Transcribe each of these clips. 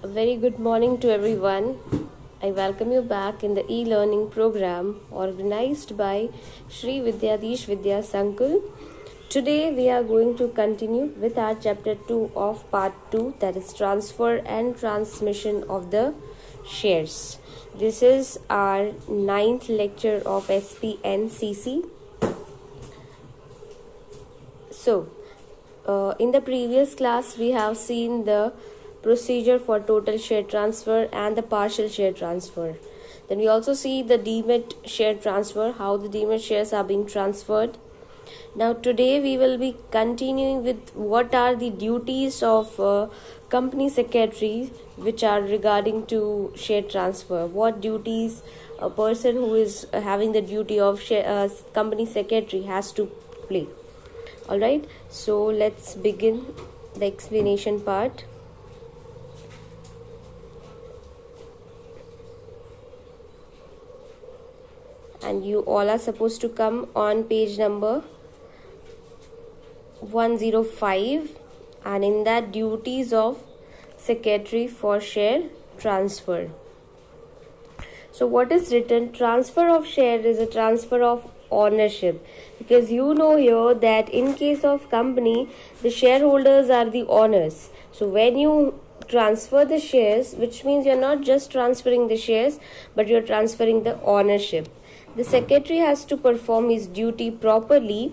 A very good morning to everyone. I welcome you back in the e-learning program organized by Sri Vidyadish Vidya Sankul. Today we are going to continue with our chapter 2 of part 2, that is transfer and transmission of the shares. This is our 9th lecture of SPNCC. So, in the previous class we have seen the procedure for total share transfer and the partial share transfer. Then we also see the demat share transfer, how the demat shares are being transferred. Now today we will be continuing with what are the duties of company secretary which are regarding to share transfer. What duties a person who is having the duty of company secretary has to play. Alright, so let's begin the explanation part. And you all are supposed to come on page number 105, and in that duties of secretary for share transfer. So what is written? Transfer of share is a transfer of ownership, because you know here that in case of company the shareholders are the owners. So when you transfer the shares, which means you're not just transferring the shares but you're transferring the ownership. The secretary has to perform his duty properly.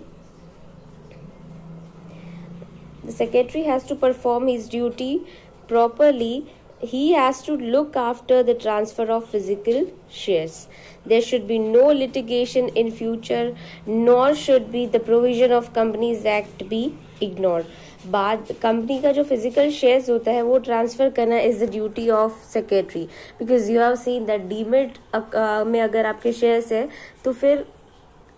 The secretary has to perform his duty properly. He has to look after the transfer of physical shares. There should be no litigation in future, nor should be the provision of Companies Act be ignored. बाद company का जो physical shares होता है वो transfer करना is the duty of secretary, because you have seen that demat में अगर आपके शेयर्स है तो फिर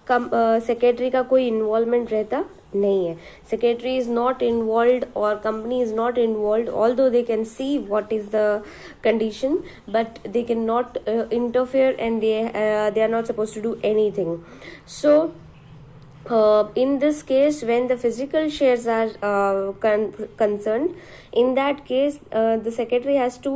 सेक्रेटरी का कोई इन्वॉल्वमेंट रहता नहीं है. सेक्रेटरी इज नॉट इन्वॉल्व और company is not involve, although they can see what is the condition but they can not interfere and they are not suppose to do anything. So in this case, when the physical shares are concerned, in that case the secretary has to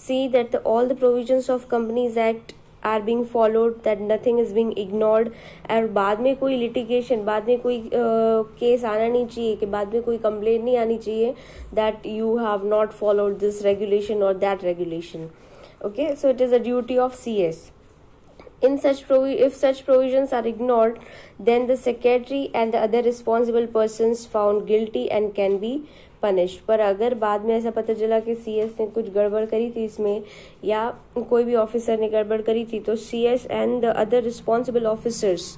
see that all the provisions of Companies Act are being followed, that nothing is being ignored. और बाद में कोई litigation, बाद में कोई case आना नहीं चाहिए, कि बाद में कोई complaint नहीं आनी चाहिए that you have not followed this regulation or that regulation. Okay, so it is a duty of CS. If such provisions are ignored, then the secretary and the other responsible persons found guilty and can be punished. पर अगर बाद में ऐसा पता चला कि CS ने कुछ गड़बड़ करी थी इसमें, या कोई भी ऑफिसर ने गड़बड़ करी थी, तो CS and the other responsible officers,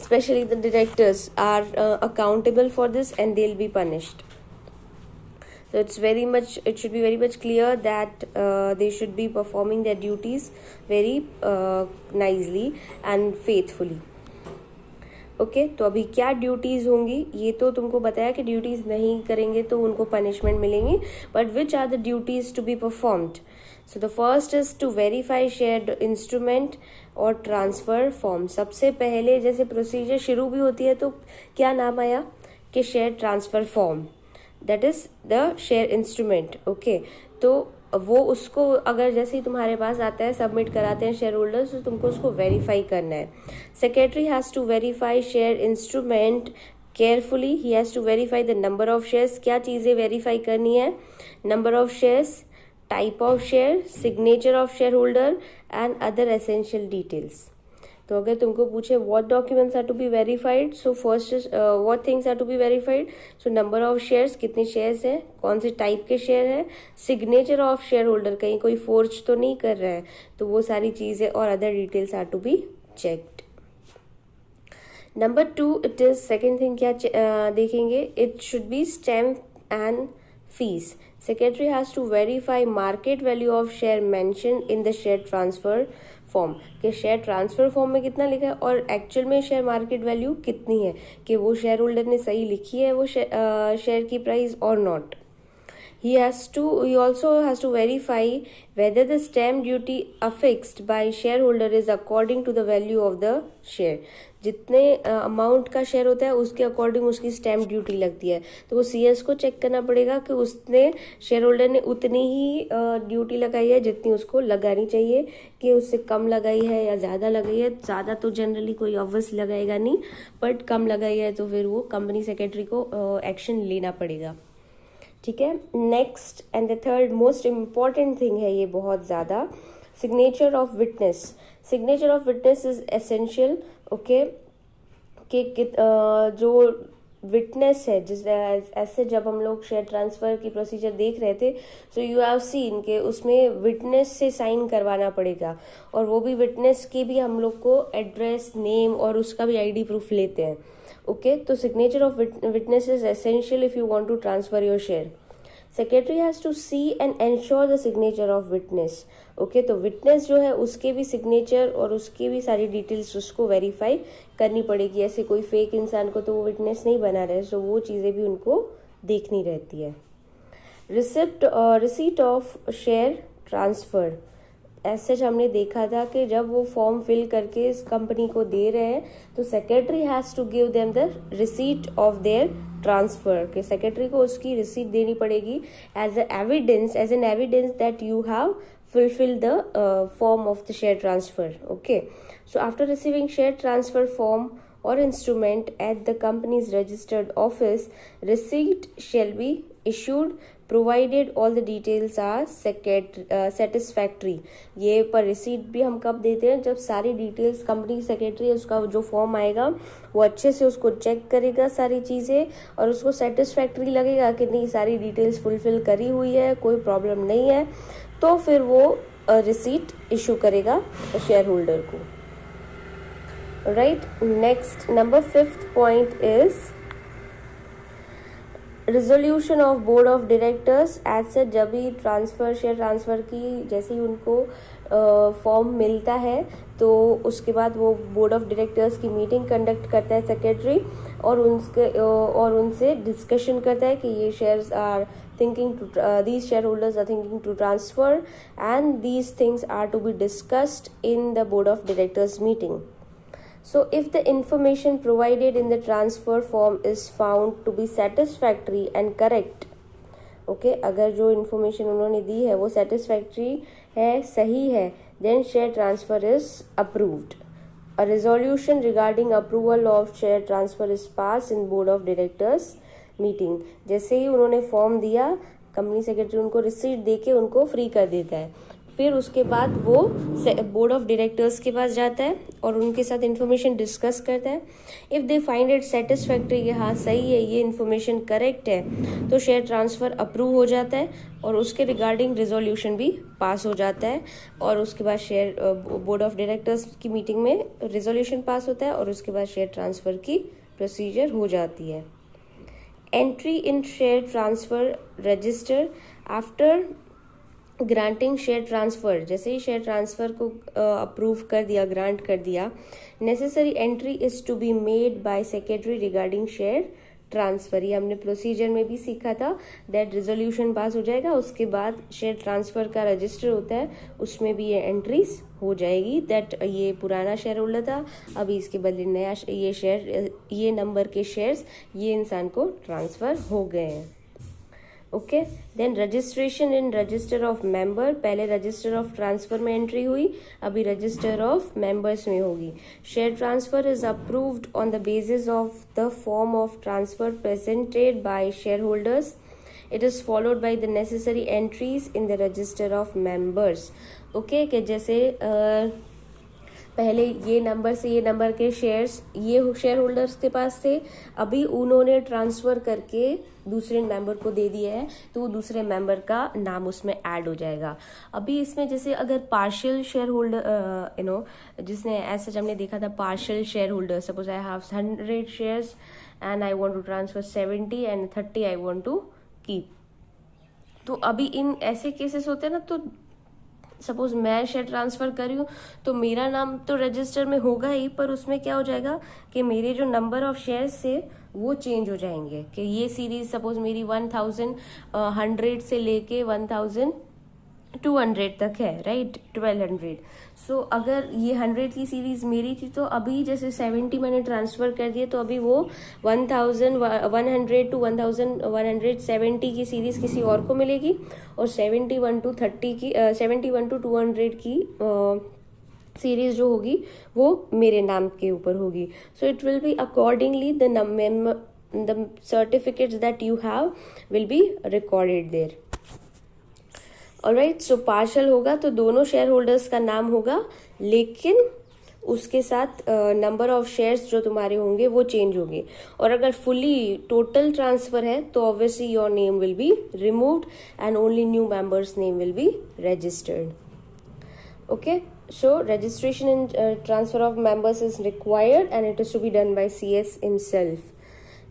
especially the directors, are accountable for this and they'll be punished. So it should be very much clear that they should be performing their duties very nicely and faithfully. Okay, तो अभी क्या duties होंगी ये तो तुमको बताया कि duties नहीं करेंगे तो उनको पनिशमेंट मिलेंगी, but which are the duties to be performed. So the first is to verify share instrument और ट्रांसफ़र फॉर्म. सबसे पहले जैसे प्रोसीजर शुरू भी होती है तो क्या नाम आया कि share transfer form, that is the share instrument. Okay, तो वो उसको अगर जैसे ही तुम्हारे पास आता है, सबमिट कराते हैं शेयर होल्डर्स, तो तुमको उसको वेरीफाई करना है. Secretary has to verify share instrument carefully. He has to verify the number of shares. क्या चीज़ें वेरीफाई करनी है? Number of shares, type of share, signature of share holder and other essential details. तो अगर तुमको पूछे what documents are to be verified, so first is what things are to be verified. So number of shares, कितने shares हैं, कौन से type के share हैं, सिग्नेचर ऑफ शेयर होल्डर, कहीं कोई फोर्ज तो नहीं कर रहा है, तो वो सारी चीज़ें और other details are to be checked. Number 2, it is second thing क्या देखेंगे, it should be stamp and fees. Secretary has to verify market value of share mentioned in the share transfer form. कि share transfer form में कितना लिखा है और actual में share market value कितनी है, कि वो शेयर होल्डर ने सही लिखी है वो शेयर की प्राइस और not. He also has to verify whether the stamp duty affixed by shareholder is according to the value of the share. जितने अमाउंट का शेयर होता है उसके अकॉर्डिंग उसकी स्टैम्प ड्यूटी लगती है, तो वो सीएस को चेक करना पड़ेगा कि उसने शेयर होल्डर ने उतनी ही ड्यूटी लगाई है जितनी उसको लगानी चाहिए, कि उससे कम लगाई है या ज़्यादा लगाई है. ज़्यादा तो जनरली कोई ऑब्वियस लगाएगा नहीं, बट कम लगाई है तो फिर वो कंपनी सेक्रेटरी को एक्शन लेना पड़ेगा. ठीक है. Next and the third most important thing है ये बहुत ज़्यादा, signature of witness. Signature of witness is essential. Okay, कि जो विटनेस है, जिस ऐसे जब हम लोग शेयर ट्रांसफर की प्रोसीजर देख रहे थे, सो यू हैव सीन के उसमें विटनेस से साइन करवाना पड़ेगा, और वो भी विटनेस की भी हम लोग को एड्रेस, नेम और उसका भी आईडी प्रूफ लेते हैं. ओके, तो signature of witness is essential if you want to transfer your share. Secretary has to see and ensure the signature of witness. Okay, तो विटनेस जो है उसके भी सिग्नेचर और उसकी भी सारी डिटेल्स उसको वेरीफाई करनी पड़ेगी. ऐसे कोई फेक इंसान को तो वो विटनेस नहीं बना रहे, सो वो चीज़ें भी उनको देखनी रहती है. Receipt of share transfer. ऐसे हमने देखा था कि जब वो फॉर्म फिल करके इस कंपनी को दे रहे हैं तो secretary has to give them the receipt of their transfer. के सेक्रेटरी को उसकी रिसीट देनी पड़ेगी as an evidence that you have fulfill the form of the share transfer. Okay, so after receiving share transfer form or instrument at the company's registered office, receipt shall be issued provided all the details are satisfactory. ये पर receipt भी हम कब देते हैं, जब सारी details company secretary उसका जो फॉर्म आएगा वो अच्छे से उसको चेक करेगा सारी चीज़ें, और उसको सेटिस्फैक्ट्री लगेगा कि नहीं सारी डिटेल्स फुलफिल करी हुई है, कोई प्रॉब्लम नहीं है, तो फिर वो रिसीट इशू करेगा शेयर होल्डर को. Right. Next, number 5th point is resolution of board of directors. As से जब भी शेयर ट्रांसफर की जैसे ही उनको फॉर्म मिलता है तो उसके बाद वो बोर्ड ऑफ डायरेक्टर्स की मीटिंग कंडक्ट करता है सेक्रेटरी, और उनसे डिस्कशन करता है कि ये shares are these shareholders are thinking to transfer, and these things are to be discussed in the board of directors meeting. So if the information provided in the transfer form is found to be satisfactory and correct, okay, अगर जो information उन्होंने दी है वो satisfactory है, सही है, then share transfer is approved. A resolution regarding approval of share transfer is passed in board of directors meeting. जैसे ही उन्होंने फॉर्म दिया, कंपनी सेक्रेटरी उनको रिसीट देके उनको फ्री कर देता है. फिर उसके बाद वो बोर्ड ऑफ डायरेक्टर्स के पास जाता है और उनके साथ इन्फॉर्मेशन डिस्कस करता है. If they find it satisfactory कि हाँ सही है, ये इन्फॉर्मेशन करेक्ट है, तो शेयर ट्रांसफ़र अप्रूव हो जाता है और उसके रिगार्डिंग रिजोल्यूशन भी पास हो जाता है. और उसके बाद शेयर बोर्ड ऑफ डायरेक्टर्स की मीटिंग में रिजोल्यूशन पास होता है और उसके बाद शेयर ट्रांसफ़र की प्रोसीजर हो जाती है. Entry in share transfer register after granting share transfer. जैसे ही शेयर ट्रांसफ़र को अप्रूव कर दिया, ग्रांट कर दिया, necessary entry is to be made by secretary regarding share transfer. ये हमने प्रोसीजर में भी सीखा था. दैट रिजोल्यूशन पास हो जाएगा, उसके बाद शेयर ट्रांसफ़र का रजिस्टर होता है, उसमें भी ये एंट्रीज हो जाएगी. दैट ये पुराना शेयर होल्डर था, अभी इसके बदले नया ये शेयर, ये नंबर के शेयर्स ये इंसान को ट्रांसफ़र हो गए हैं. Okay, then registration in register of member. पहले रजिस्टर ऑफ ट्रांसफर में एंट्री हुई, अभी रजिस्टर ऑफ मेंबर्स में होगी. Share transfer is approved on the basis of the form of transfer presented by share holders. It is followed by the necessary entries in the register of members. Okay, कि जैसे पहले ये number से ये number के shares ये share holders के पास थे, अभी उन्होंने ट्रांसफ़र करके दूसरे मेंबर को दे दिया है, तो वो दूसरे मेंबर का नाम उसमें ऐड हो जाएगा. अभी इसमें जैसे अगर पार्शियल शेयर होल्डर जिसने ऐसा हमने देखा था partial share holder, suppose I have 100 shares and I want to transfer 70 and 30 I want to keep. तो अभी इन ऐसे केसेस होते हैं ना, तो सपोज मैं शेयर ट्रांसफर कर रही हूँ तो मेरा नाम तो रजिस्टर में होगा ही, पर उसमें क्या हो जाएगा कि मेरे जो नंबर ऑफ शेयर्स से वो चेंज हो जाएंगे कि ये सीरीज सपोज मेरी 1100 से लेके 1200 तक है, राइट, 1200। सो अगर ये 100 की सीरीज मेरी थी तो अभी जैसे 70 मैंने ट्रांसफर कर दिए तो अभी वो 1100 टू 1170 की सीरीज किसी और को मिलेगी, और 71 टू 200 की सीरीज जो होगी वो मेरे नाम के ऊपर होगी। So it will be accordingly the certificates that you have will be recorded there. Alright, so partial होगा तो दोनों शेयर होल्डर्स का नाम होगा, लेकिन उसके साथ नंबर ऑफ शेयर्स जो तुम्हारे होंगे वो चेंज होंगे। और अगर फुली टोटल ट्रांसफर है तो obviously your name will be removed and only new members name will be registered. Okay, so registration in transfer of members is required and it is to be done by CS himself.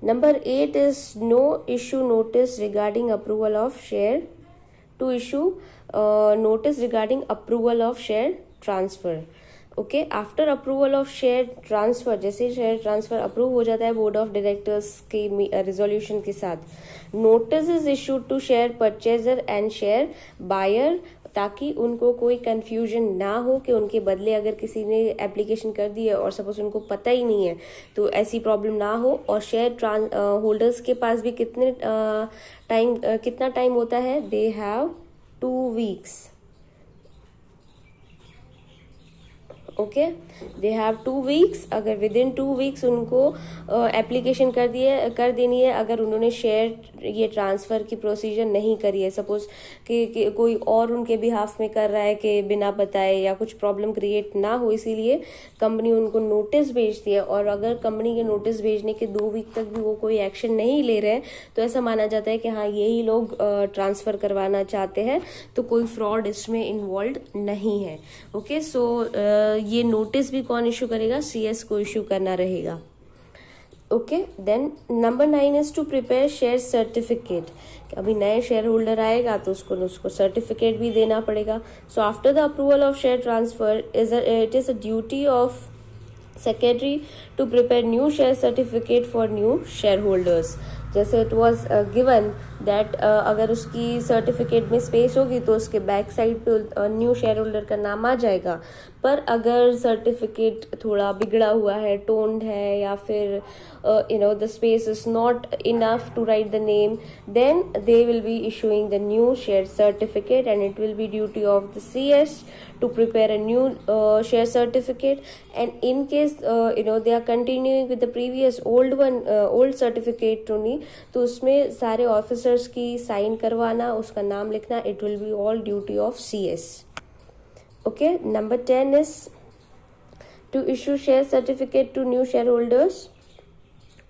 Number 8 is no issue notice regarding approval of share, to issue notice regarding approval of share transfer. Okay, after approval of share transfer, जैसे share transfer approve हो जाता है board of directors के resolution के साथ, notice is issued to share purchaser and share buyer, ताकि उनको कोई कंफ्यूजन ना हो कि उनके बदले अगर किसी ने एप्लीकेशन कर दी है और सपोज उनको पता ही नहीं है तो ऐसी प्रॉब्लम ना हो। और शेयर होल्डर्स के पास भी कितना टाइम होता है, they have 2 weeks। Okay, they have 2 weeks। अगर विद इन 2 weeks उनको एप्लीकेशन कर देनी है, अगर उन्होंने शेयर ये ट्रांसफर की प्रोसीजर नहीं करी है, सपोज कि कोई और उनके बिहाफ में कर रहा है कि बिना बताए या कुछ प्रॉब्लम क्रिएट ना हो, इसीलिए कंपनी उनको नोटिस भेजती है। और अगर कंपनी के नोटिस भेजने के 2 week तक भी वो कोई एक्शन नहीं ले रहे हैं तो ऐसा माना जाता है कि हाँ यही लोग ट्रांसफर करवाना चाहते हैं, तो कोई फ्रॉड इसमें इन्वॉल्व नहीं है। ओके, सो ये नोटिस भी कौन इशू करेगा, CS को इशू करना रहेगा। Okay, then number 9 is to prepare share certificate. अभी नए शेयर होल्डर आएगा तो उसको सर्टिफिकेट भी देना पड़ेगा। So after the approval of share transfer it is a duty of secretary to prepare new share certificate for new share holders. जैसे it was given that अगर उसकी सर्टिफिकेट में स्पेस होगी तो उसके बैक साइड पे न्यू शेयर होल्डर का नाम आ जाएगा, पर अगर सर्टिफिकेट थोड़ा बिगड़ा हुआ है, टोन्ड है, या फिर the space is not enough to write the name, then they will be issuing the new share certificate and it will be duty of the CS to prepare a new share certificate. And in case they are continuing with the previous old certificate only, तो उसमें सारे officers की sign करवाना, उसका नाम लिखना, it will be all duty of CS. Okay, number 10 is to issue share certificate to new shareholders.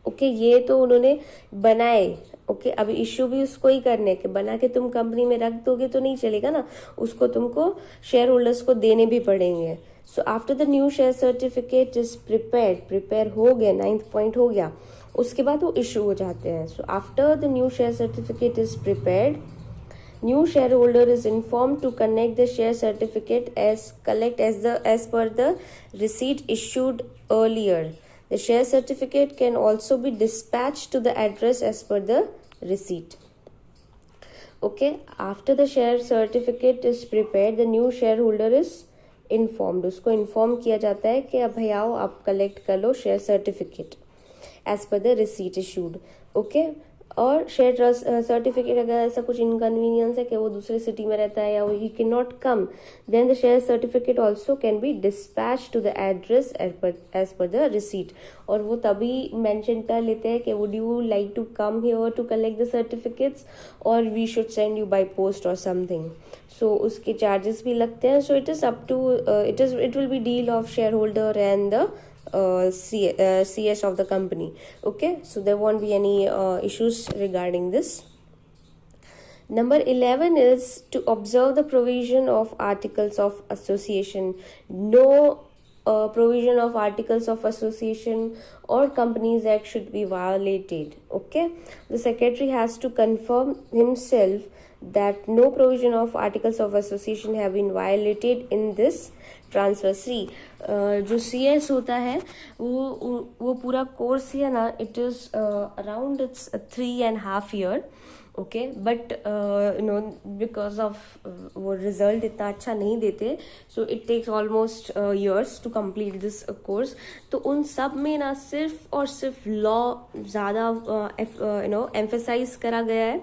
Okay, ये तो उन्होंने बनाए। ओके, अभी इश्यू भी उसको ही करने के, बना के तुम कंपनी में रख दोगे तो नहीं चलेगा ना, उसको तुमको शेयर होल्डर्स को देने भी पड़ेंगे। सो after the new share certificate is prepare हो गया, 9th पॉइंट हो गया, उसके बाद वो इशू हो जाते हैं। सो after the new share certificate is prepared, new shareholder is informed to connect the share certificate as per the receipt issued earlier. The share certificate can also be dispatched to the address as per the receipt. Okay, after the share certificate is prepared, the new shareholder is informed. उसको inform किया जाता है कि अब भाई आओ आप collect कर लो share certificate as per the receipt issued. Okay, और शेयर सर्टिफिकेट अगर ऐसा कुछ इनकन्वीनियंस है कि वो दूसरे सिटी में रहता है या वो ही can not come, then the share certificate also can be dispatch to the address as per the receipt. और वो तभी मेंशन कर लेते हैं कि would you like to come here to collect the certificates और we should send you by post और something. So उसके चार्जेस भी लगते हैं। So it is up to it will be deal of share holder and the CS of the company. Okay, so there won't be any issues regarding this. Number 11 is to observe the provision of articles of association. No provision of articles of association or Companies Act should be violated. Okay, the secretary has to confirm himself that no provision of articles of association have been violated in this transfer. See जो CS होता है वो पूरा course है ना, it is around it's 3.5 year, okay, but because of वो result इतना अच्छा नहीं देते, so it takes almost years to complete this course. तो उन सब में ना सिर्फ और सिर्फ लॉ ज़्यादा एम्फेसाइज करा गया है।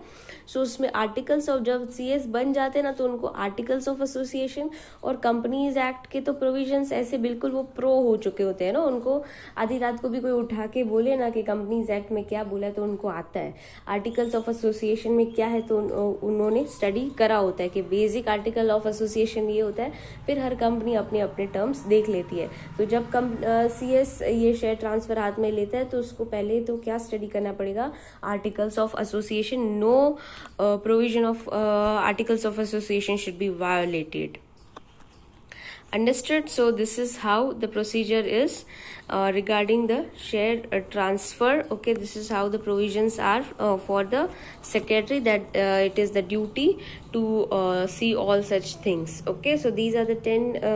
सो उसमें आर्टिकल्स ऑफ, जब CS बन जाते हैं ना, तो उनको आर्टिकल्स ऑफ एसोसिएशन और कंपनीज एक्ट के तो प्रोविजंस ऐसे बिल्कुल वो प्रो हो चुके होते हैं ना, उनको आधी रात को भी कोई उठा के बोले ना कि कंपनीज एक्ट में क्या बोला है तो उनको आता है। आर्टिकल्स ऑफ एसोसिएशन में क्या है तो उन्होंने स्टडी करा होता है कि बेसिक आर्टिकल ऑफ एसोसिएशन ये होता है, फिर हर कंपनी अपने अपने टर्म्स देख लेती है। तो जब CS ये शेयर ट्रांसफर हाथ में लेता है तो उसको पहले तो क्या स्टडी करना पड़ेगा, articles of association. No provision of articles of association should be violated. Understood? So this is how the procedure is regarding the share transfer. Okay, this is how the provisions are for the secretary, that it is the duty to see all such things. Okay, so these are the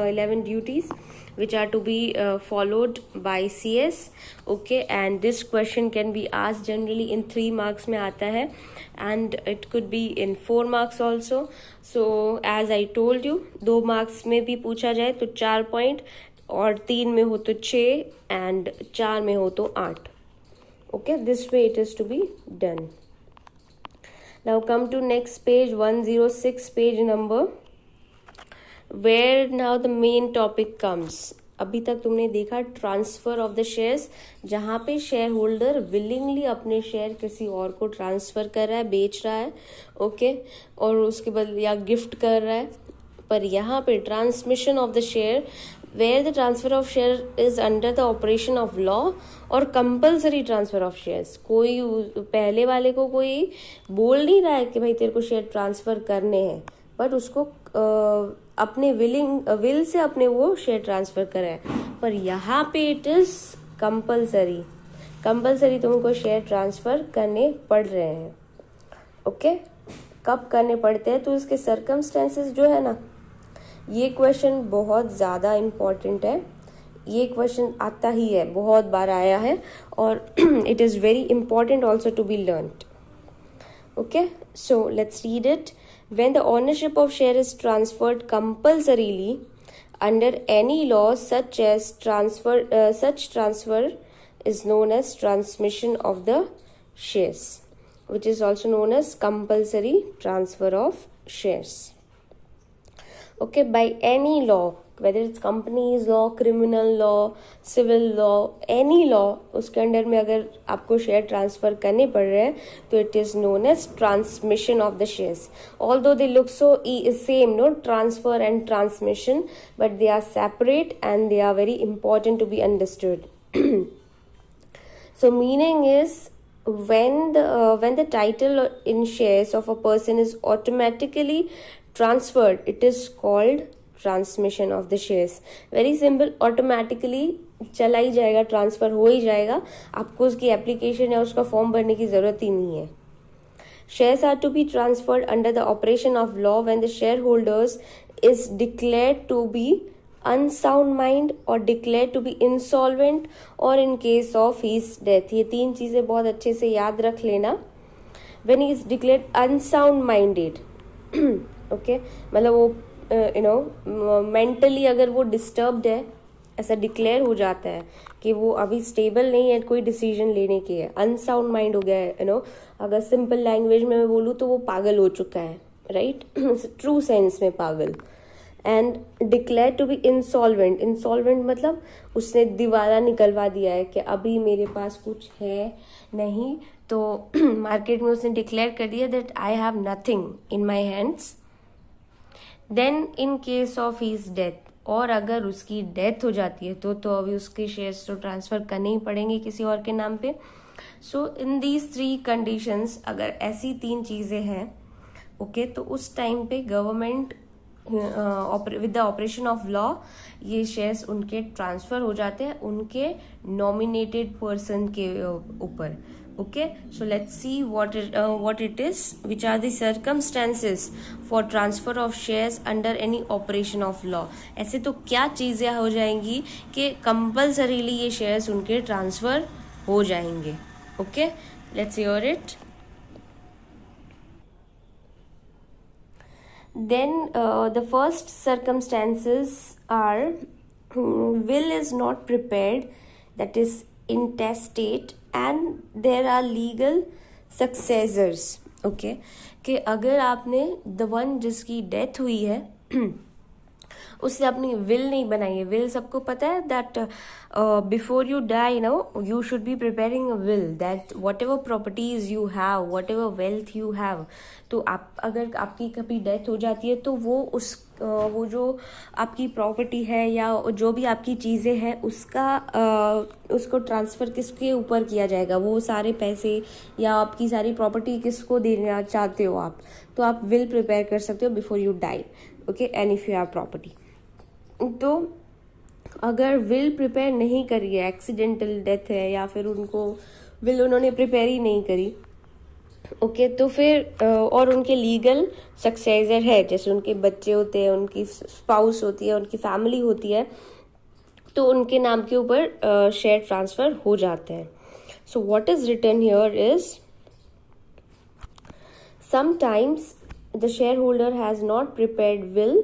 11 duties which are to be followed by CS. Okay, and this question can be asked generally in 3 marks में आता है, and it could be in 4 marks also. So as I told you, 2 marks में भी पूछा जाए तो 4 point, और 3 में हो तो 6, and 4 में हो तो 8. Okay, this way it is to be done. Now come to next page, 106 page number, where now the main topic comes. अभी तक तुमने देखा ट्रांसफर ऑफ द शेयर्स, जहाँ पे शेयर होल्डर विलिंगली अपने शेयर किसी और को ट्रांसफर कर रहा है, बेच रहा है, ओके, और उसके बदले या गिफ्ट कर रहा है। पर यहाँ पे transmission of the share, where the transfer of share is under the operation of law और कंपल्सरी ट्रांसफर ऑफ शेयर्स। कोई पहले वाले को कोई बोल नहीं रहा है कि भाई तेरे को शेयर ट्रांसफर करने हैं, बट उसको अपने विल से अपने वो शेयर ट्रांसफर करे है। पर यहाँ पे इट इज कंपल्सरी तुमको शेयर ट्रांसफर करने पड़ रहे हैं। ओके, कब करने पड़ते हैं तो इसके सर्कमस्टेंसेस जो है ना, ये क्वेश्चन बहुत ज़्यादा इम्पॉर्टेंट है। ये क्वेश्चन आता ही है, बहुत बार आया है, और it is very important also to be learned. Okay, so let's read it. When the ownership of share is transferred compulsorily under any law, such transfer is known as transmission of the shares, which is also known as compulsory transfer of shares. Okay, by any law, whether it's companies law, criminal law, civil law, any law, उसके under में अगर आपको share transfer करने पड़ रहे हैं तो it is known as transmission of the shares. Although they look so same, no, transfer and transmission, but they are separate and they are very important to be understood. So meaning is when the title in shares of a person is automatically transferred, it is called transmission of the shares. Very simple, automatically चला ही जाएगा, transfer हो ही जाएगा, आपको उसकी application या उसका form भरने की जरूरत ही नहीं है। Shares are to be transferred under the operation of law when the share holders is declared to be unsound mind और डिक्लेयर्ड टू बी इंसॉल्वेंट और in case of his death. ये 3 चीजें बहुत अच्छे से याद रख लेना। When he is declared unsound minded, okay, मतलब वो मेंटली अगर वो डिस्टर्ब्ड है, ऐसा डिक्लेयर हो जाता है कि वो अभी स्टेबल नहीं है कोई डिसीजन लेने के है, अनसाउंड माइंड हो गया है, अगर सिंपल लैंग्वेज में मैं बोलूँ तो वो पागल हो चुका है, राइट, ट्रू सेंस में पागल। And declare to be insolvent, insolvent मतलब उसने दिवाला निकलवा दिया है कि अभी मेरे पास कुछ है नहीं, तो मार्केट में उसने डिक्लेयर कर दिया that I have nothing in my hands. Then in case of his death, और अगर उसकी डेथ हो जाती है तो अभी उसके शेयर्स तो ट्रांसफर करने ही पड़ेंगे किसी और के नाम पे। सो इन दीज 3 कंडीशंस, अगर ऐसी 3 चीजें हैं, ओके, तो उस टाइम पे government with the operation of law ये शेयर्स उनके ट्रांसफर हो जाते हैं उनके नॉमिनेटेड पर्सन के ऊपर, Okay, so let's see what it is. Which are the circumstances for transfer of shares under any operation of law? ऐसे तो क्या चीज़ें हो जाएंगी कि कंपल्सरीली ये शेयर्स उनके ट्रांसफर हो जाएंगे. Okay, let's hear it. Then the first circumstances are will is not prepared, that is intestate, and there are legal successors. Okay, कि अगर आपने the one जिसकी डेथ हुई है उससे अपनी विल नहीं बनाई है. विल सबको पता है that before you die no you should be preparing a will that whatever properties you have, whatever wealth you have. तो आप अगर आपकी कभी डेथ हो जाती है तो वो जो आपकी प्रॉपर्टी है या जो भी आपकी चीज़ें हैं उसको ट्रांसफ़र किसके ऊपर किया जाएगा, वो सारे पैसे या आपकी सारी प्रॉपर्टी किसको देना चाहते हो आप, तो आप विल प्रिपेयर कर सकते हो before you die. Okay, and if you have property. तो अगर विल प्रिपेयर नहीं करी है, एक्सीडेंटल डेथ है या फिर उनको विल उन्होंने प्रिपेयर ही नहीं करी, ओके, तो फिर और उनके लीगल सक्सेसर है, जैसे उनके बच्चे होते हैं, उनकी स्पाउस होती है, उनकी फैमिली होती है, तो उनके नाम के ऊपर शेयर ट्रांसफर हो जाते हैं. So what is written here is sometimes the share holder has not prepared will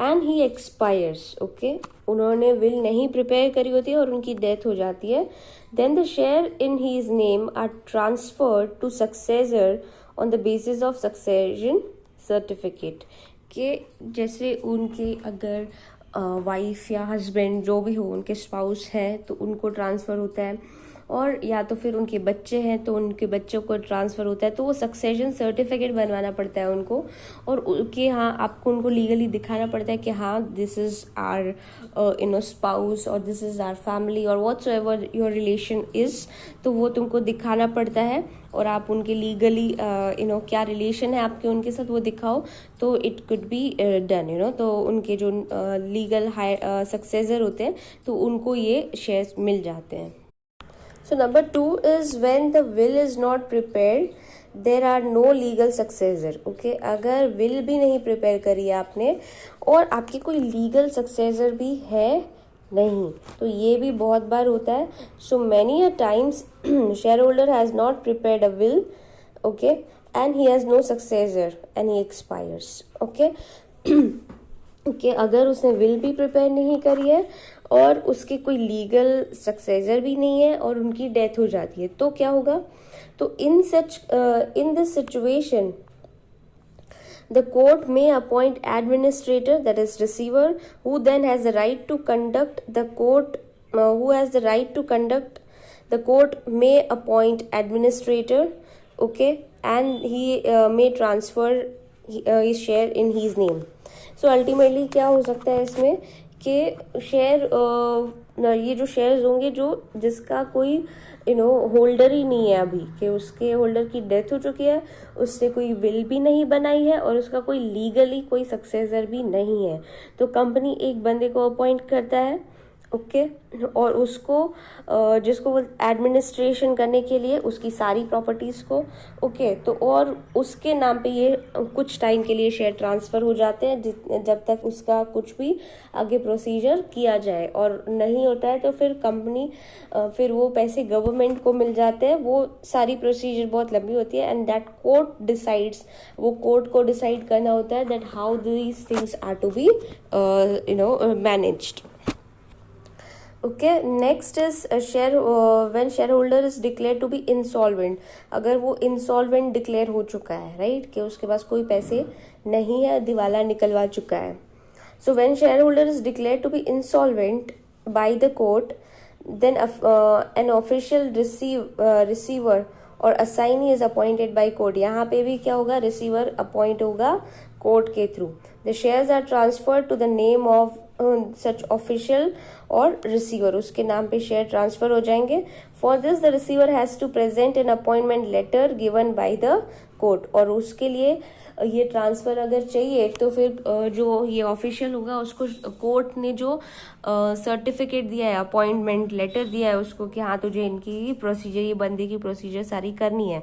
and he expires. Okay, उन्होंने विल नहीं प्रिपेयर करी होती है और उनकी डेथ हो जाती है. Then the share in his name are transferred to successor on the basis of succession certificate. के जैसे उनके अगर वाइफ या हस्बैंड जो भी हो, उनके स्पाउस है तो उनको ट्रांसफ़र होता है, और या तो फिर उनके बच्चे हैं तो उनके बच्चों को ट्रांसफ़र होता है. तो वो सक्सेशन सर्टिफिकेट बनवाना पड़ता है उनको, और कि हाँ आपको उनको लीगली दिखाना पड़ता है कि हाँ दिस इज़ आर स्पाउस और दिस इज़ आर फैमिली और what's ever your relation is. तो वो तुमको दिखाना पड़ता है और आप उनके लीगली क्या रिलेशन है आपके उनके साथ वो दिखाओ, तो इट कुड बी डन. तो उनके जो लीगल सक्सेसर होते हैं तो उनको ये शेयर्स मिल जाते हैं. So number 2 is when the will is not prepared, there are no legal successor. Okay, अगर will भी नहीं prepare करी आपने और आपकी कोई legal successor भी है नहीं, तो ये भी बहुत बार होता है. So many a times shareholder has not prepared a will, okay, and he has no successor and he expires. Okay. कि अगर उसने विल भी प्रिपेयर नहीं करी है और उसके कोई लीगल सक्सेसर भी नहीं है और उनकी डेथ हो जाती है, तो क्या होगा? तो in this situation the court may appoint administrator, that is receiver, who then has the right to conduct the court the court may appoint administrator, okay, and he may transfer his share in his name. So ultimately क्या हो सकता है इसमें कि ये जो shares होंगे जो जिसका कोई होल्डर ही नहीं है अभी, कि उसके होल्डर की डेथ हो चुकी है, उससे कोई विल भी नहीं बनाई है और उसका कोई लीगली कोई सक्सेसर भी नहीं है, तो कंपनी एक बंदे को अपॉइंट करता है, ओके, और उसको जिसको वो एडमिनिस्ट्रेशन करने के लिए उसकी सारी प्रॉपर्टीज़ को, ओके, तो और उसके नाम पे ये कुछ टाइम के लिए शेयर ट्रांसफ़र हो जाते हैं जब तक उसका कुछ भी आगे प्रोसीजर किया जाए, और नहीं होता है तो फिर कंपनी फिर वो पैसे गवर्नमेंट को मिल जाते हैं. वो सारी प्रोसीजर बहुत लंबी होती है एंड दैट कोर्ट डिसाइड्स, वो कोर्ट को डिसाइड करना होता है that how these things are to be managed. Okay, next is when share holder is declare to be insolvent. अगर वो इंसॉल्वेंट डिक्लेयर हो चुका है, राइट, कि उसके पास कोई पैसे नहीं है, दिवाला निकलवा चुका है. So when share holder is declare to be insolvent by the court, then an official receiver और assignee is appointed by court. यहाँ पे भी क्या होगा? रिसीवर अपॉइंट होगा कोर्ट के through. The shares are transferred to the name of such official और receiver, उसके नाम पे शेयर ट्रांसफर हो जाएंगे. For this the receiver has to present an appointment letter given by the court, और उसके लिए ये ट्रांसफ़र अगर चाहिए तो फिर जो ये ऑफिशियल होगा उसको कोर्ट ने जो सर्टिफिकेट दिया है, अपॉइंटमेंट लेटर दिया है उसको कि हाँ तुझे इनकी प्रोसीजर, ये बंदी की प्रोसीजर सारी करनी है,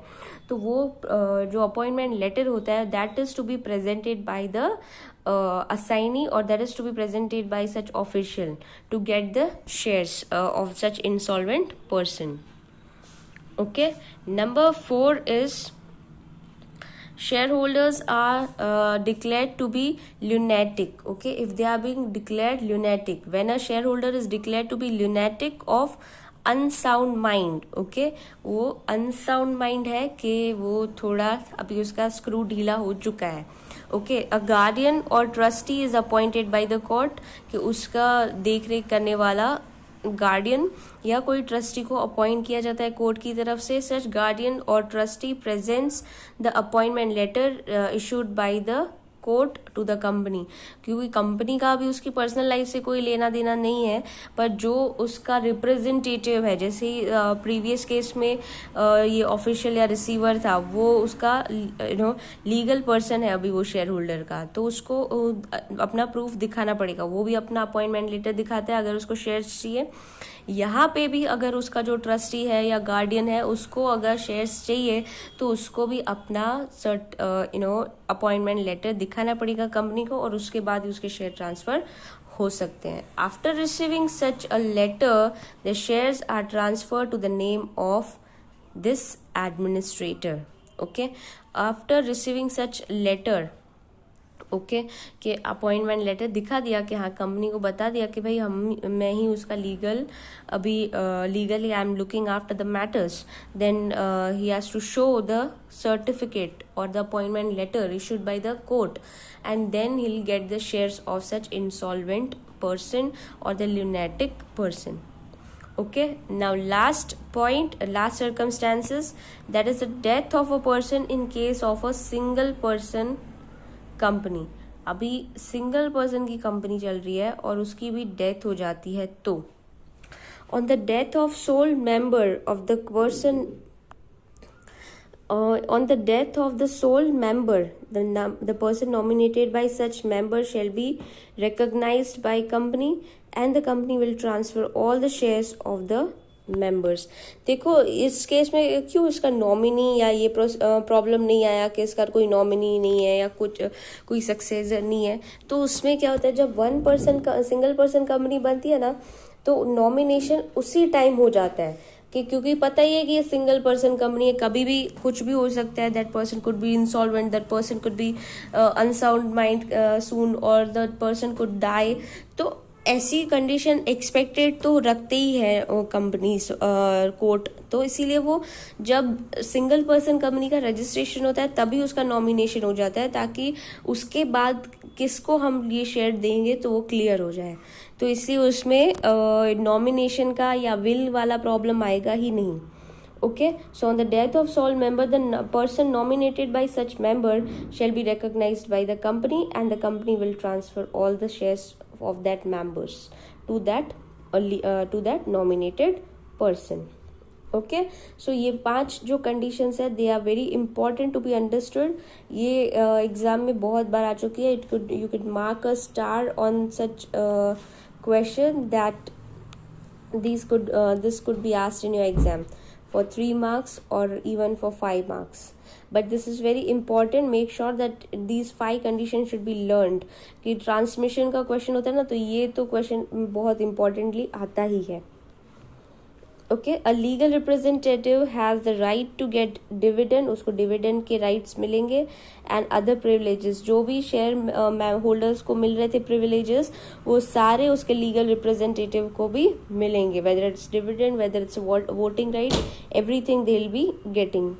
तो वो जो अपॉइंटमेंट लेटर होता है that is to be presented by the assignee, or that is to be presented by such official to get the shares of such insolvent person. Okay, number 4 is shareholders are declared to be lunatic. Okay, if they are being declared lunatic, when a shareholder is declared to be lunatic of unsound mind, okay, वो unsound mind है कि वो थोड़ा अभी उसका screw ढीला हो चुका है. ओके, अ गार्डियन और trustee is appointed bye the court, कि उसका देख रेख करने वाला गार्डियन या कोई ट्रस्टी को अपॉइंट किया जाता है कोर्ट की तरफ से. सच गार्डियन और trustee presents the appointment letter issued by the court to the company, क्योंकि कंपनी का भी उसकी पर्सनल लाइफ से कोई लेना देना नहीं है, पर जो उसका रिप्रेजेंटेटिव है, जैसे प्रीवियस केस में ये ऑफिशियल या रिसीवर था, वो उसका लीगल पर्सन है अभी वो शेयर होल्डर का, तो उसको अपना प्रूफ दिखाना पड़ेगा. वो भी अपना अपॉइंटमेंट लेटर दिखाता है अगर उसको शेयर्स चाहिए. यहाँ पे भी अगर उसका जो ट्रस्टी है या गार्डियन है उसको अगर शेयर्स चाहिए तो उसको भी अपना अपॉइंटमेंट लेटर दिखाना पड़ेगा कंपनी को, और उसके बाद ही उसके शेयर ट्रांसफर हो सकते हैं. After receiving such a letter the shares are transfer to the name of this administrator. Okay, after receiving such letter, okay, कि अपॉइंटमेंट लेटर दिखा दिया कि हाँ कंपनी को बता दिया कि भाई मैं ही उसका legally I am looking after the matters, then he has to show the certificate और the appointment letter issued by the court, and then he will get the shares of such insolvent person और the lunatic person. Okay, now last point, last circumstances, that is the death of a person in case of a single person company. अभी single person की company चल रही है और उसकी भी death हो जाती है, तो on the death of sole member of the person, on the death of the sole member, the person nominated by such member shall be recognized by company, and the company will transfer all the shares of the members. देखो इस case में क्यों इसका nominee या ये problem नहीं आया कि इसका कोई नॉमिनी नहीं है या कुछ कोई सक्सेसर नहीं है, तो उसमें क्या होता है जब सिंगल पर्सन कंपनी बनती है ना, तो नॉमिनेशन उसी टाइम हो जाता है, कि क्योंकि पता ही है कि ये सिंगल पर्सन कंपनी है, कभी भी कुछ भी हो सकता है. That person could be insolvent, that person could be unsound mind soon, और दैट पर्सन कुड डाई. तो ऐसी कंडीशन एक्सपेक्टेड तो रखते ही है कंपनी कोर्ट, तो इसीलिए वो जब सिंगल पर्सन कंपनी का रजिस्ट्रेशन होता है तभी उसका नॉमिनेशन हो जाता है, ताकि उसके बाद किसको हम ये शेयर देंगे तो वो क्लियर हो जाए. तो इसलिए उसमें नॉमिनेशन का या विल वाला प्रॉब्लम आएगा ही नहीं. Okay, so on the death of sole member, the person nominated by such member shall be recognized by the company, and the company will transfer all the shares of that members to that nominated person. Okay, so ये 5 जो conditions है, they are very important to be understood. ये exam में बहुत बार आ चुकी है. You could mark a star on such question that this could be asked in your exam for 3 marks or even for 5 marks. But this is very important. Make sure that these 5 conditions should be learned. कि transmission का question होता है ना, तो ये तो question बहुत importantly आता ही है. Okay, a legal representative has the right to get dividend, उसको डिविडेंड के राइट्स मिलेंगे, एंड अदर प्रिविलेजेस, जो भी शेयर होल्डर्स को मिल रहे थे प्रिविलेजेस, वो सारे उसके लीगल रिप्रेजेंटेटिव को भी मिलेंगे. Whether it's dividend, whether it's voting right, everything they will be getting.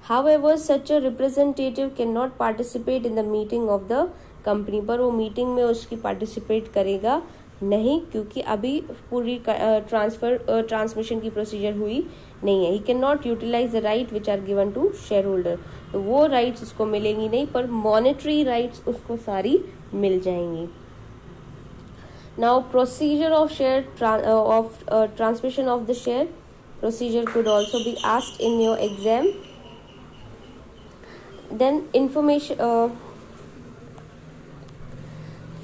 However, such a representative cannot participate in the meeting of the company, पर वो मीटिंग में उसकी पार्टिसिपेट करेगा नहीं, क्योंकि अभी पूरी ट्रांसमिशन की प्रोसीजर हुई नहीं है. He can not utilize the right which are given to share holder, तो वो राइट्स उसको मिलेंगी नहीं, पर मॉनेटरी राइट्स उसको सारी मिल जाएंगी. Now procedure of share of transmission of the share procedure could also be asked in your exam. Then information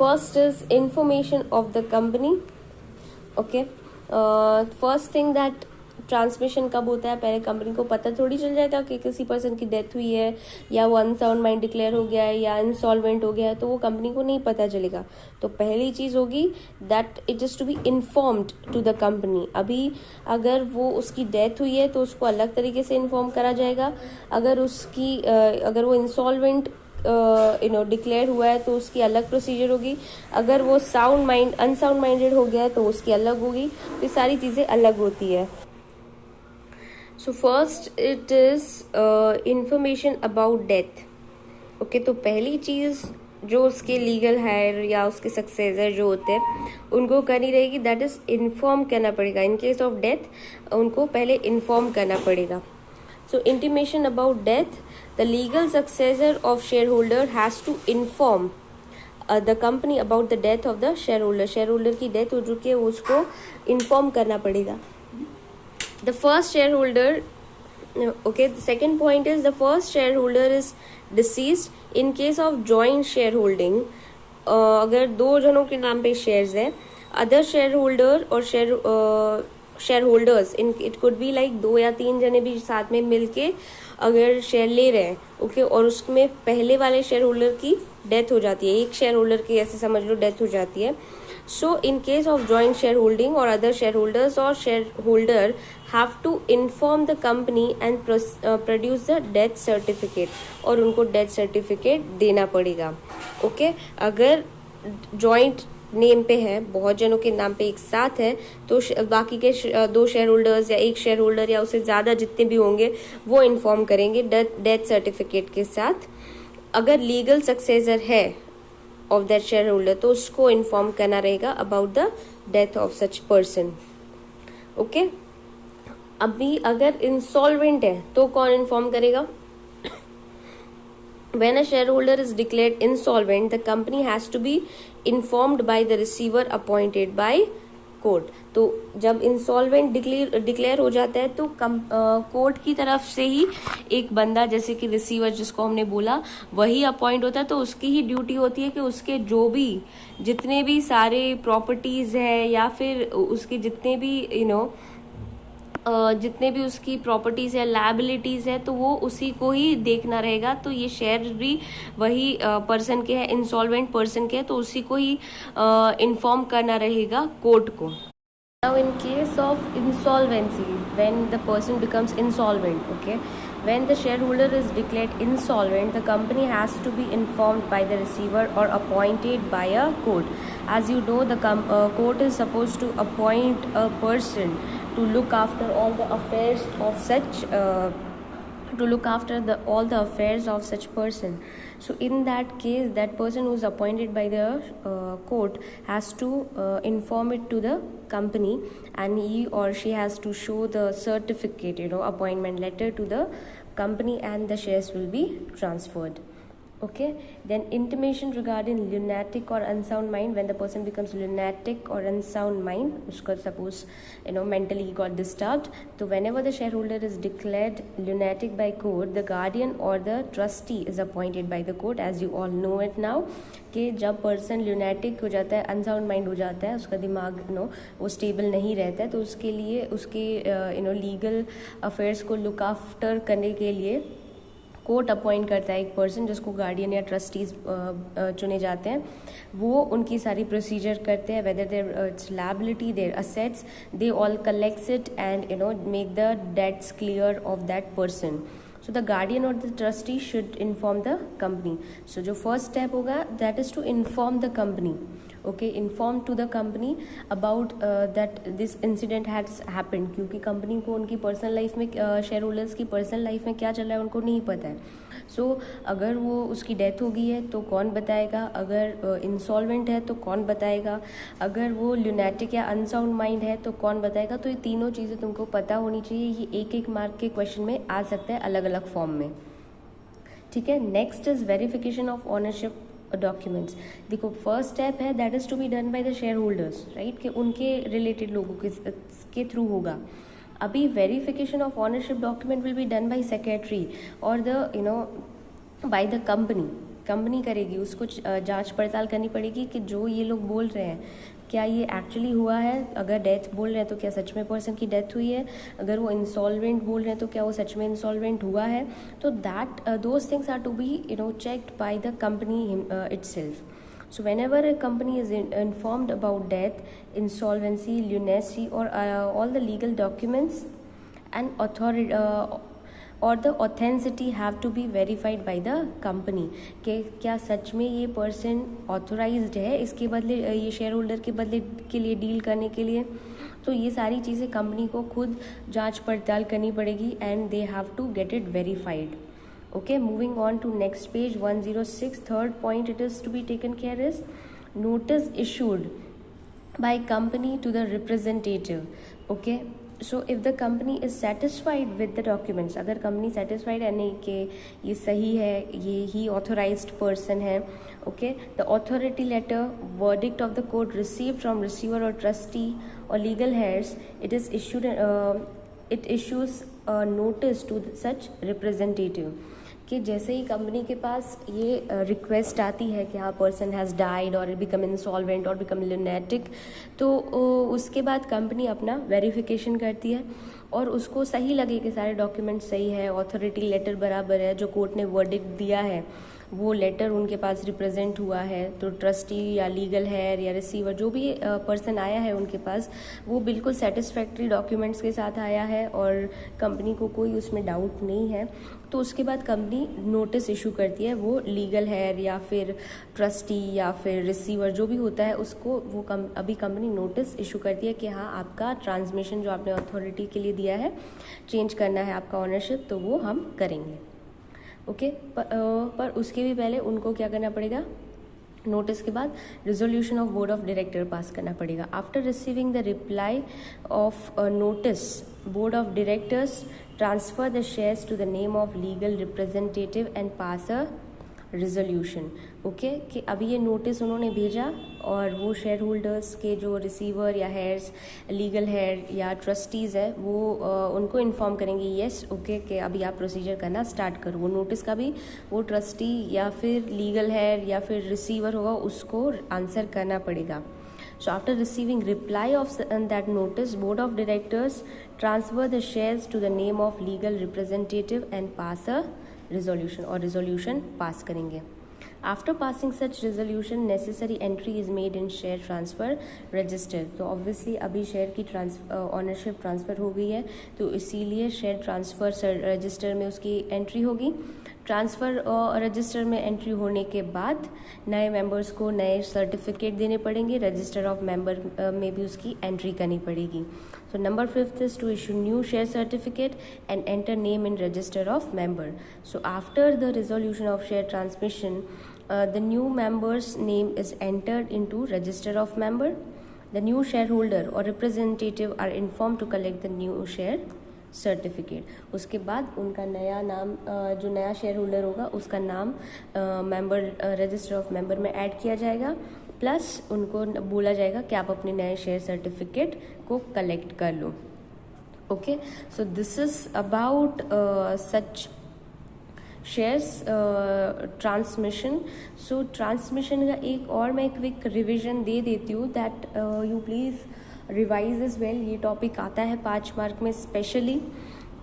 First is information of the company. Okay. First thing that transmission कब होता है, पहले company को पता थोड़ी चल जाएगा कि किसी पर्सन की डेथ हुई है या वो अनसाउंड माइंड डिक्लेयर हो गया है या इंसॉल्वेंट हो गया है, तो वो कंपनी को नहीं पता चलेगा. तो पहली चीज होगी that it is to be informed to the company. अभी अगर वो उसकी डेथ हुई है तो उसको अलग तरीके से इन्फॉर्म करा जाएगा. अगर वो इंसॉल्वेंट डिक्लेयर हुआ है तो उसकी अलग प्रोसीजर होगी. अगर वो अनसाउंड माइंडेड हो गया है तो उसकी अलग होगी. तो ये सारी चीजें अलग होती है. So first it is information about death. Okay, तो पहली चीज जो उसके लीगल हायर या उसके सक्सेसर जो होते हैं उनको करनी रहेगी, दैट इज इन्फॉर्म करना पड़ेगा. इन केस ऑफ डेथ उनको पहले इन्फॉर्म करना पड़ेगा. So intimation about death, the legal successor of shareholder has to inform the company about the death of the shareholder. shareholder की death हो चुकी है, उसको inform करना पड़ेगा. The first shareholder, okay, the second point is the first shareholder is deceased. In case of joint shareholding, अगर दो जनों के नाम पे shares है, other shareholder और share holders, it could be like 2 या 3 जने भी साथ में मिलके अगर शेयर ले रहे हैं, ओके, और उसमें पहले वाले शेयर होल्डर की डेथ हो जाती है, एक शेयर होल्डर की ऐसे समझ लो डेथ हो जाती है. So in case of joint share holding और अदर शेयर होल्डर्स और share holder have to inform the company and produce the death certificate, और उनको डेथ सर्टिफिकेट देना पड़ेगा. ओके, अगर जॉइंट नेम पे है, बहुत जनों के नाम पे एक साथ है, तो बाकी के 2 शेयर होल्डर्स या 1 शेयर होल्डर या उससे ज्यादा जितने भी होंगे वो इन्फॉर्म करेंगे डेथ सर्टिफिकेट के साथ. अगर लीगल सक्सेसर है ऑफ दैट शेयर होल्डर तो उसको इन्फॉर्म करना रहेगा about the death of such person. Okay, अभी अगर इंसॉल्वेंट है तो कौन इन्फॉर्म करेगा? When a shareholder is declared insolvent, the company has to be informed by the receiver appointed by court. तो जब इंसॉल्वेंट डिक्लेयर हो जाता है तो कोर्ट की तरफ से ही एक बंदा, जैसे कि रिसीवर जिसको हमने बोला, वही अपॉइंट होता है. तो उसकी ही ड्यूटी होती है कि उसके जो भी जितने भी सारे प्रॉपर्टीज है या फिर उसके जितने भी जितने भी उसकी प्रॉपर्टीज है, लायबिलिटीज है, तो वो उसी को ही देखना रहेगा. तो ये शेयर भी वही पर्सन के हैं, इंसॉल्वेंट पर्सन के हैं, तो उसी को ही इन्फॉर्म करना रहेगा कोर्ट को. Now in case of insolvency, when the person becomes insolvent, okay, when the shareholder is declared insolvent, the company has to be informed by the receiver or appointed by a court. As you know, the court is supposed to appoint a person to look after all the affairs of such all the affairs of such person. So in that case, that person who is appointed by the court has to inform it to the company, and he or she has to show the certificate, appointment letter to the company, and the shares will be transferred. Okay, then intimation regarding lunatic or unsound mind. When the person becomes lunatic or unsound mind, uska suppose mentally he got disturbed, so whenever the shareholder is declared lunatic by court, the guardian or the trustee is appointed by the court. As you all know it now, कि जब person lunatic हो जाता है, unsound mind हो जाता है, उसका दिमाग वो स्टेबल नहीं रहता है, तो उसके लिए उसके लीगल अफेयर्स को लुक आफ्टर करने के लिए कोर्ट अपॉइंट करता है एक पर्सन जिसको गार्डियन या ट्रस्टीज चुने जाते हैं. वो उनकी सारी प्रोसीजर करते हैं, whether their it's liability, their assets, they all collects it and make the debts clear of that person. So the guardian or the trustee should inform the company. So जो first step होगा, that is to inform the company. Okay, inform to the company about that this incident has happened. क्योंकि company को उनकी personal life में share holders की personal life में क्या चल रहा है उनको नहीं पता है. सो अगर वो उसकी डेथ हो गई है तो कौन बताएगा, अगर इंसॉल्वेंट है तो कौन बताएगा, अगर वो ल्यूनेटिक या अनसाउंड माइंड है तो कौन बताएगा. तो ये तीनों चीज़ें तुमको पता होनी चाहिए. ये एक मार्क के क्वेश्चन में आ सकता है अलग अलग फॉर्म में. ठीक है, next is verification of ownership documents. देखो फर्स्ट स्टेप है that is to be done by the share holders, right, कि उनके रिलेटेड लोगों के थ्रू होगा. अभी verification of ownership document will be done by secretary और the by the company. Company करेगी, उसको जांच पड़ताल करनी पड़ेगी कि जो ये लोग बोल रहे हैं क्या ये एक्चुअली हुआ है। अगर डेथ बोल रहे हैं तो क्या सच में पर्सन की डेथ हुई है, अगर वो इंसॉल्वेंट बोल रहे हैं तो क्या वो सच में इंसॉल्वेंट हुआ है। तो that those things are to be checked by the company itself. So whenever a company is informed about death, insolvency, lunacy, or all the legal documents and authority or the authenticity have to be verified by the company, कि क्या सच में ये person authorised है इसके बदले, ये share holder के बदले के लिए डील करने के लिए। तो ये सारी चीज़ें कंपनी को खुद जांच पड़ताल करनी पड़ेगी and they have to get it verified. Okay, moving on to next page 106. Third point it is to be taken care is notice issued by company to the representative. Okay, so if the company is satisfied with the documents, अगर company satisfied है नहीं कि ये सही है, ये ही authorized person है, okay, the authority letter, verdict of the court received from receiver or trustee or legal heirs, it is issued it issues a notice to such representative, कि जैसे ही कंपनी के पास ये रिक्वेस्ट आती है कि हाँ पर्सन हैज़ डाइड और become insolvent और बिकम लुनेटिक, तो उसके बाद कंपनी अपना वेरिफिकेशन करती है और उसको सही लगे कि सारे डॉक्यूमेंट सही है, ऑथोरिटी लेटर बराबर है, जो कोर्ट ने वर्डिक्ट दिया है वो लेटर उनके पास रिप्रेजेंट हुआ है, तो ट्रस्टी या लीगल हेयर या रिसीवर जो भी पर्सन आया है उनके पास वो बिल्कुल सेटिस्फैक्ट्री डॉक्यूमेंट्स के साथ आया है और कंपनी को कोई उसमें डाउट नहीं है, तो उसके बाद कंपनी नोटिस इशू करती है वो लीगल हेयर या फिर ट्रस्टी या फिर रिसीवर जो भी होता है उसको वो अभी कंपनी नोटिस इशू करती है कि हाँ आपका ट्रांसमिशन जो आपने अथॉरिटी के लिए दिया है चेंज करना है आपका ऑनरशिप, तो वो हम करेंगे। ओके, पर उसके भी पहले उनको क्या करना पड़ेगा, नोटिस के बाद resolution of board of director pass करना पड़ेगा। After receiving the reply of notice, board of directors transfer the shares to the name of legal representative and pass a resolution. Okay, कि अभी ये नोटिस उन्होंने भेजा और वो शेयर होल्डर्स के जो रिसीवर या हेयर्स, लीगल हेयर या ट्रस्टीज़ है वो उनको इन्फॉर्म करेंगे येस ओके कि अभी आप प्रोसीजर करना स्टार्ट करो। वो नोटिस का भी वो ट्रस्टी या फिर लीगल हेयर या फिर रिसीवर होगा उसको आंसर करना पड़ेगा। So after receiving reply of that notice, board of directors transfer the shares to the name of legal representative and pass a resolution और resolution pass करेंगे। After passing such resolution, necessary entry is made in share transfer register। तो obviously अभी share की ownership transfer हो गई है तो इसीलिए शेयर ट्रांसफ़र रजिस्टर में उसकी एंट्री होगी। ट्रांसफ़र रजिस्टर में एंट्री होने के बाद नए मेंबर्स को नए सर्टिफिकेट देने पड़ेंगे, रजिस्टर ऑफ मेंबर में भी उसकी एंट्री करनी पड़ेगी। So number 5 is to issue new share certificate and enter name in register of member. So after the resolution of share transmission the new member's name is entered into register of member. The new shareholder or representative are informed to collect the new share certificate। उसके बाद उनका नया नाम जो नया share holder होगा उसका नाम मेंबर रजिस्टर ऑफ मेंबर में ऐड किया जाएगा, प्लस उनको बोला जाएगा कि आप अपने नए शेयर सर्टिफिकेट को कलेक्ट कर लो। Okay, so this is about such shares transmission. So transmission का एक और मैं क्विक रिवीजन दे देती हूँ that you please revise is well. ये टॉपिक आता है 5 मार्क में specially.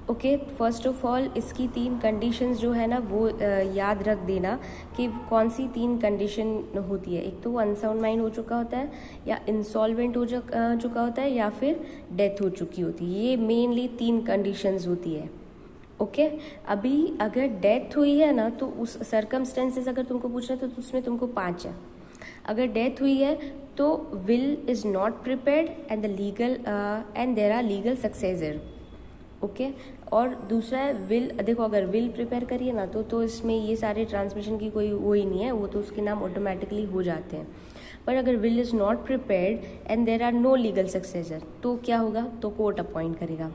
Okay, first of all इसकी 3 कंडीशंस जो है ना वो याद रख देना कि कौन सी 3 कंडीशन होती है। एक तो वो अनसाउंड माइंड हो चुका होता है या इंसॉल्वेंट हो चुका होता है या फिर डेथ हो चुकी होती है। ये मेनली 3 कंडीशंस होती है। ओके, अभी अगर डेथ हुई है ना तो उस सर्कमस्टेंसेस अगर तुमको पूछना है तो उसमें तुमको 5 है। अगर डेथ हुई है तो will is not prepared and the legal and there are legal successor. Okay, और दूसरा है विल। देखो अगर विल प्रिपेयर करिए ना तो इसमें ये सारे ट्रांसमिशन की कोई वो ही नहीं है, वो तो उसके नाम ऑटोमेटिकली हो जाते हैं। पर अगर will is not prepared and there are no legal successor तो क्या होगा, तो कोर्ट अपॉइंट करेगा।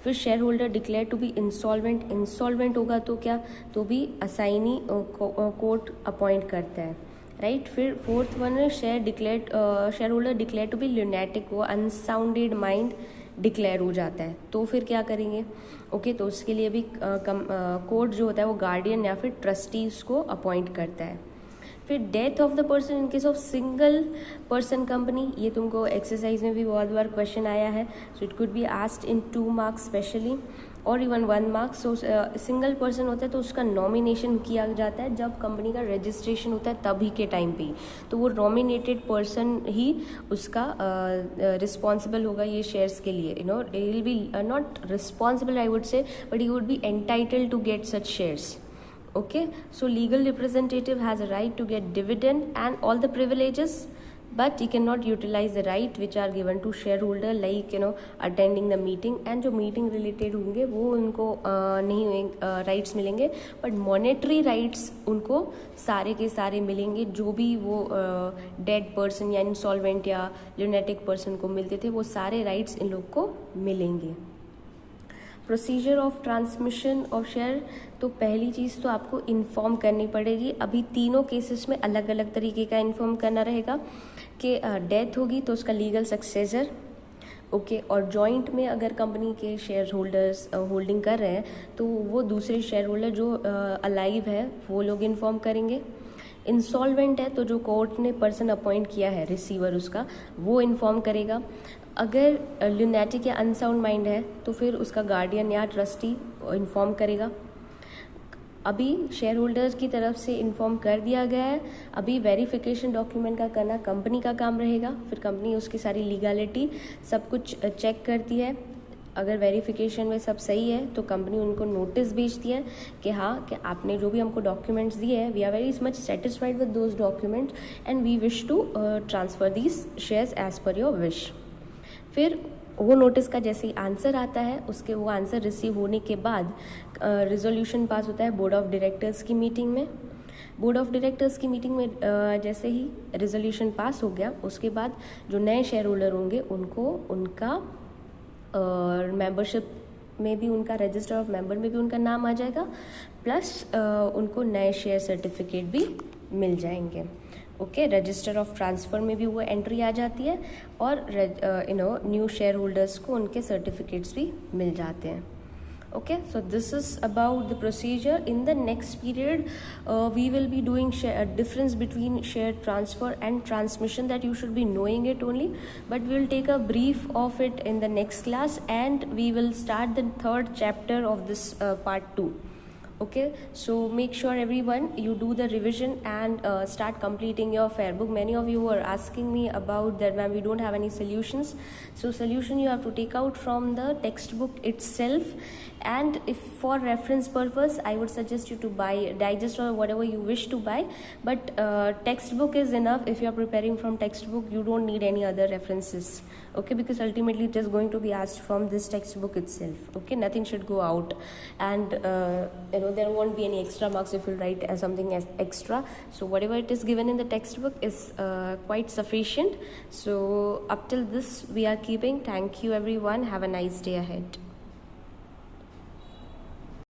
फिर share holder declare to be insolvent होगा तो क्या, तो भी असाइनी कोर्ट अपॉइंट करता है, राइट। फिर 4th वन है share holder declare to be lunatic, वो अनसाउंडेड माइंड डिक्लेयर हो जाता है, तो फिर क्या करेंगे। ओके, तो उसके लिए भी कोर्ट जो होता है वो गार्डियन या फिर ट्रस्टीज को अपॉइंट करता है। फिर death of the person in case of single person company, ये तुमको एक्सरसाइज में भी बहुत बार क्वेश्चन आया है. So it could be asked in 2 marks specially और even 1 marks. So single person होता है तो उसका नॉमिनेशन किया जाता है जब कंपनी का रजिस्ट्रेशन होता है तभी के टाइम पे, तो वो नॉमिनेटेड पर्सन ही उसका रिस्पॉन्सिबल होगा ये शेयर्स के लिए. You know he will be not responsible I would say, but he would be entitled to get such shares. Okay, so legal representative has a right to get dividend and all the privileges, but he cannot utilize the right which are given to shareholder like attending the meeting, and जो meeting related होंगे वो उनको नहीं rights मिलेंगे, but monetary rights उनको सारे के सारे मिलेंगे जो भी वो dead person या insolvent या lunatic person को मिलते थे वो सारे rights इन लोग को मिलेंगे. Procedure of transmission of share, तो पहली चीज़ तो आपको इन्फॉर्म करनी पड़ेगी. अभी तीनों केसेस में अलग अलग तरीके का इन्फॉर्म करना रहेगा कि डेथ होगी तो उसका लीगल सक्सेसर, ओके, और जॉइंट में अगर कंपनी के शेयर होल्डर्स होल्डिंग कर रहे हैं तो वो दूसरे शेयर होल्डर जो अलाइव है वो लोग इन्फॉर्म करेंगे. इंसॉल्वेंट है तो जो कोर्ट ने पर्सन अपॉइंट किया है रिसीवर उसका वो इन्फॉर्म करेगा. अगर ल्यूनेटिक या अनसाउंड माइंड है तो फिर उसका गार्डियन या ट्रस्टी इन्फॉर्म करेगा. अभी शेयर होल्डर्स की तरफ से इन्फॉर्म कर दिया गया है. अभी वेरिफिकेशन डॉक्यूमेंट का करना कंपनी का काम रहेगा. फिर कंपनी उसकी सारी लीगलिटी सब कुछ चेक करती है. अगर वेरिफिकेशन में सब सही है तो कंपनी उनको नोटिस भेजती है कि हाँ कि आपने जो भी हमको डॉक्यूमेंट्स दिए हैं we are very much satisfied with those documents and we wish to transfer these shares as per your wish. फिर वो नोटिस का जैसे ही आंसर आता है उसके वो आंसर रिसीव होने के बाद रिजोल्यूशन पास होता है बोर्ड ऑफ डायरेक्टर्स की मीटिंग में. बोर्ड ऑफ डायरेक्टर्स की मीटिंग में जैसे ही रिजोल्यूशन पास हो गया उसके बाद जो नए शेयर होल्डर होंगे उनको उनका मेंबरशिप में भी उनका रजिस्टर ऑफ मेंबर में भी उनका नाम आ जाएगा, प्लस उनको नए शेयर सर्टिफिकेट भी मिल जाएंगे. ओके, रजिस्टर ऑफ ट्रांसफ़र में भी वो एंट्री आ जाती है और न्यू शेयर होल्डर्स को उनके सर्टिफिकेट्स भी मिल जाते हैं. Okay, so this is about the procedure. In the next period we will be doing difference between share transfer and transmission, that you should be knowing it only, but we will take a brief of it in the next class and we will start the 3rd chapter of this part 2. Okay, so make sure everyone you do the revision and start completing your fair book. Many of you were asking me about that, ma'am, we don't have any solutions. So solution you have to take out from the textbook itself, and if for reference purpose I would suggest you to buy digest or whatever you wish to buy, but textbook is enough. If you are preparing from textbook you don't need any other references, okay, because ultimately it is going to be asked from this textbook itself. Okay, nothing should go out, and there won't be any extra marks if you write something as extra. So whatever it is given in the textbook is quite sufficient. So up till this we are keeping. Thank you everyone, have a nice day ahead.